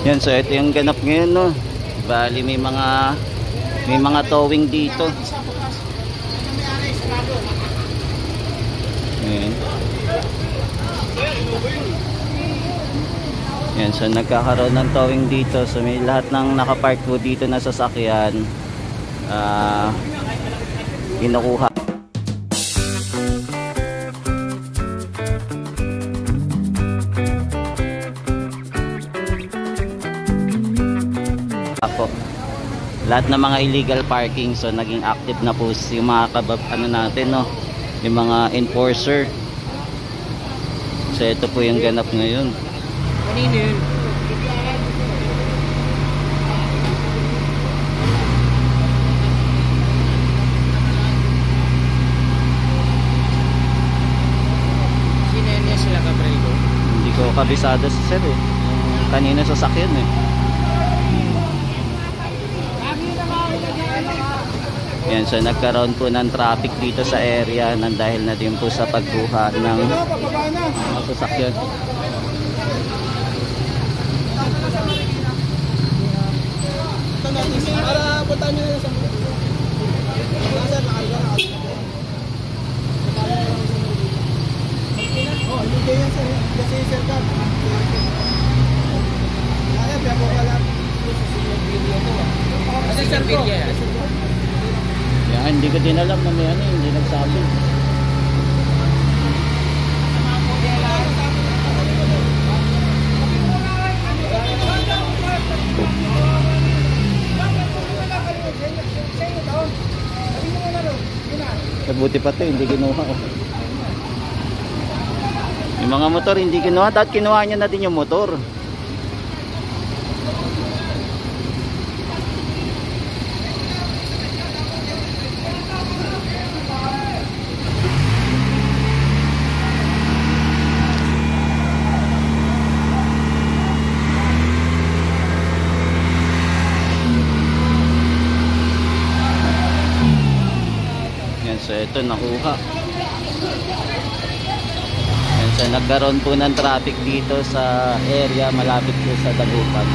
Yan, so ito yung ganap ngayon, no. Bali may mga towing dito. Yan. Yan, so nagkakaroon ng towing dito. So may lahat ng nakapark po dito na sasakyan kinukuha. Lahat ng mga illegal parking, so naging active na po yung mga natin, no, yung mga enforcer. So ito po yung ganap ngayon. Kanino yun? Sinenya sila kabrego? Hindi ko kabisado sa sir eh. Kanina sasakyan eh. Yan, so nagkaroon po ng traffic dito sa area nang dahil na din po sa pagkuha ng mga sasakyan. Para punta nyo na sa hindi yan sir. Kasi sir ka. Kaya kaya po wala. Kasi sir ko. Yan, hindi ko din alam na may hindi nagsabi. Kabuti pa ito, hindi kinuha. Yung mga motor hindi kinuha, dapat kinuha niya natin yung motor. So ito nakuha. Yan, so nagkaroon po ng traffic dito sa area malapit po sa Dagupan.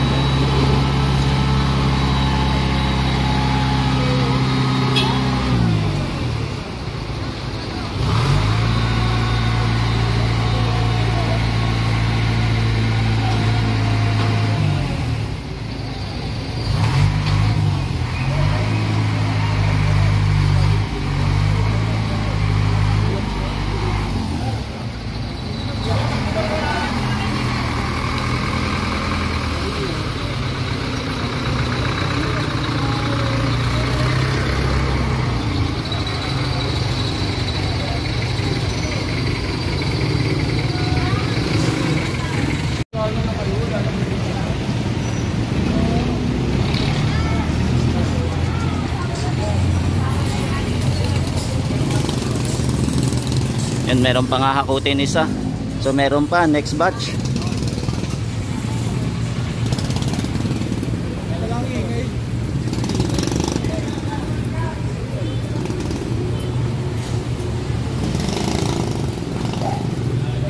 Yan, meron pa nga hakutin isa. So meron pa next batch.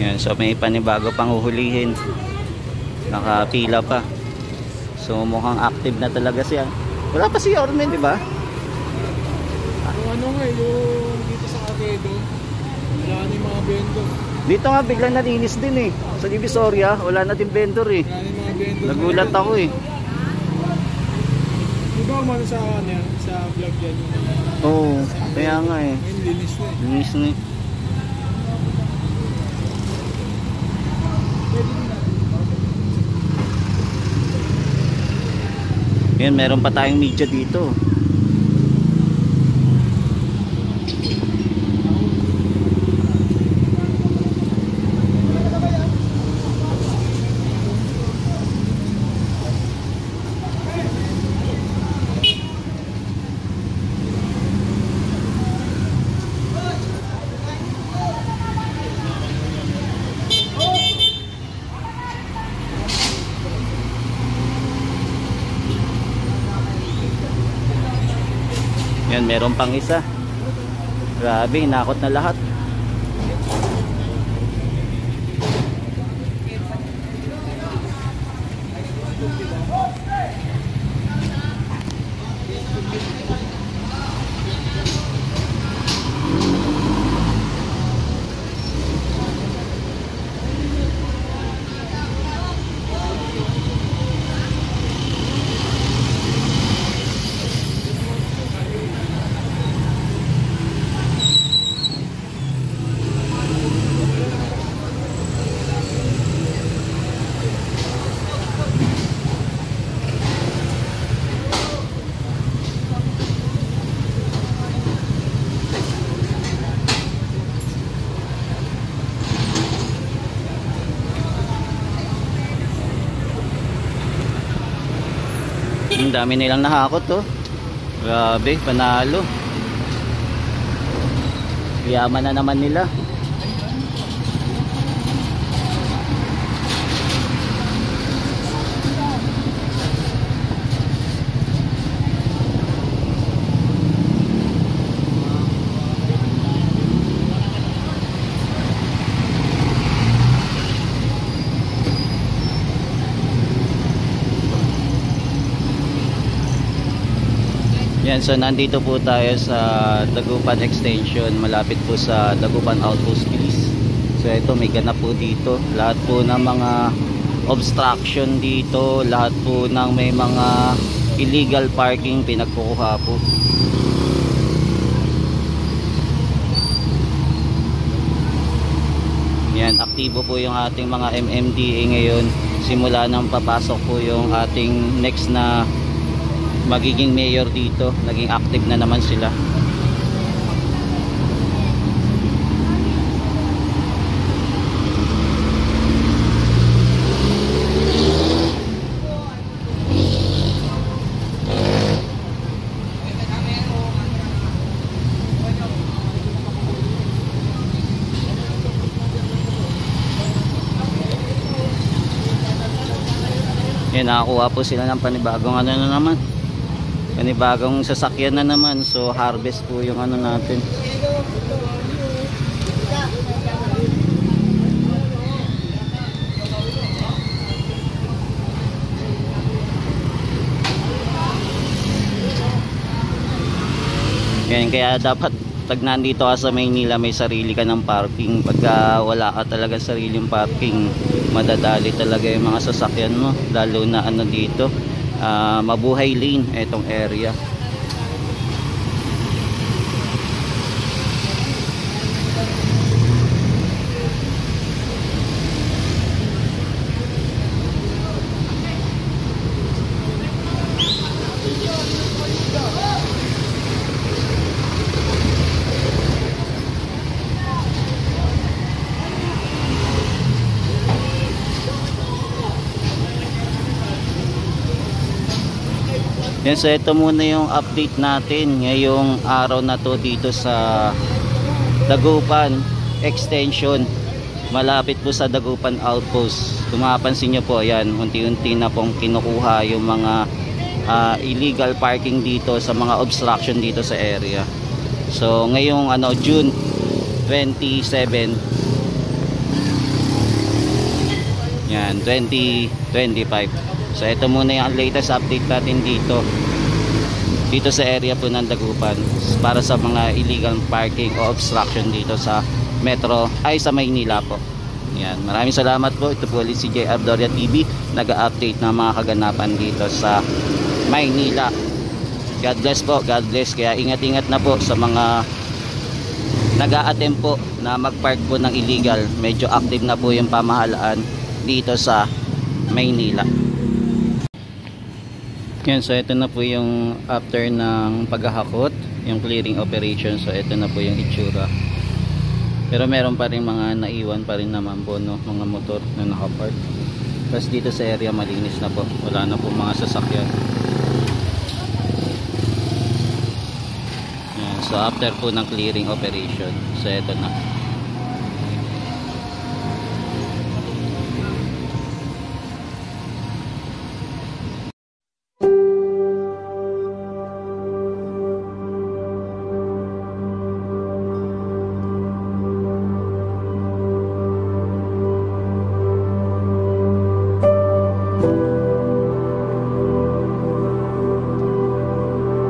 Yan, so may panibago pang uhulihin. Nakapila pa. So mukhang active na talaga siya. Wala pa si Ormen, di ba? Yung ano nga, yung dito sa Carriedo. Wala na yung mga vendor. Dito nga biglang nalinis din eh. Sa Divisoria, wala na din vendor eh. Wala na yung mga vendor. Nagulat ako eh. Diba umano sa ano, sa vlog yan? Oo, kaya nga eh. Ayun, linis na eh. Linis na eh. Yan, meron pa tayong media dito. Yan, meron pang isa. Grabe, hinakot na lahat. Ang dami nilang nahakot to. Grabe, panalo. Yaman na naman nila. Yan, so nandito po tayo sa Dagupan Extension, malapit po sa Dagupan Outpost Police. So ito, may ganap po dito. Lahat po ng mga obstruction dito, lahat po ng may mga illegal parking pinagkukuha po. Yan, aktibo po yung ating mga MMDA ngayon. Simula nang papasok po yung ating next na magiging mayor dito, naging active na naman sila. Yan, nakakuha po sila ng panibagong ano na naman, panibagong sasakyan na naman. So harvest po yung ano natin. Yan, kaya dapat pag nandito ka sa Maynila, may sarili ka ng parking. Pagka wala ka talaga sariling parking, madadali talaga yung mga sasakyan mo, lalo na ano dito, Mabuhay Lane, etong area. Yan, so ito muna yung update natin ngayong araw na to dito sa Dagupan Extension, malapit po sa Dagupan Outpost. Kung mapapansin nyo po, yan, unti-unti na pong kinukuha yung mga illegal parking dito sa mga obstruction dito sa area. So ngayong June 27, yan, 2025. So ito muna yung latest update natin dito sa area po ng Dagupan para sa mga illegal parking o obstruction dito sa sa Maynila po. Yan, maraming salamat po. Ito po ulit si JR Doria TV, nag-update ng mga kaganapan dito sa Maynila. God bless po, God bless. Kaya ingat-ingat na po sa mga nag-a-attempt po na mag-park po ng illegal. Medyo active na po yung pamahalaan dito sa Maynila. Yan, so ito na po yung after ng paghahakot, yung clearing operation. So ito na po yung itsura. Pero meron pa rin mga naiwan pa rin naman po, no, mga motor na nakapark. Tapos dito sa area malinis na po, wala na po mga sasakyan. Yan, so after po ng clearing operation, so ito na.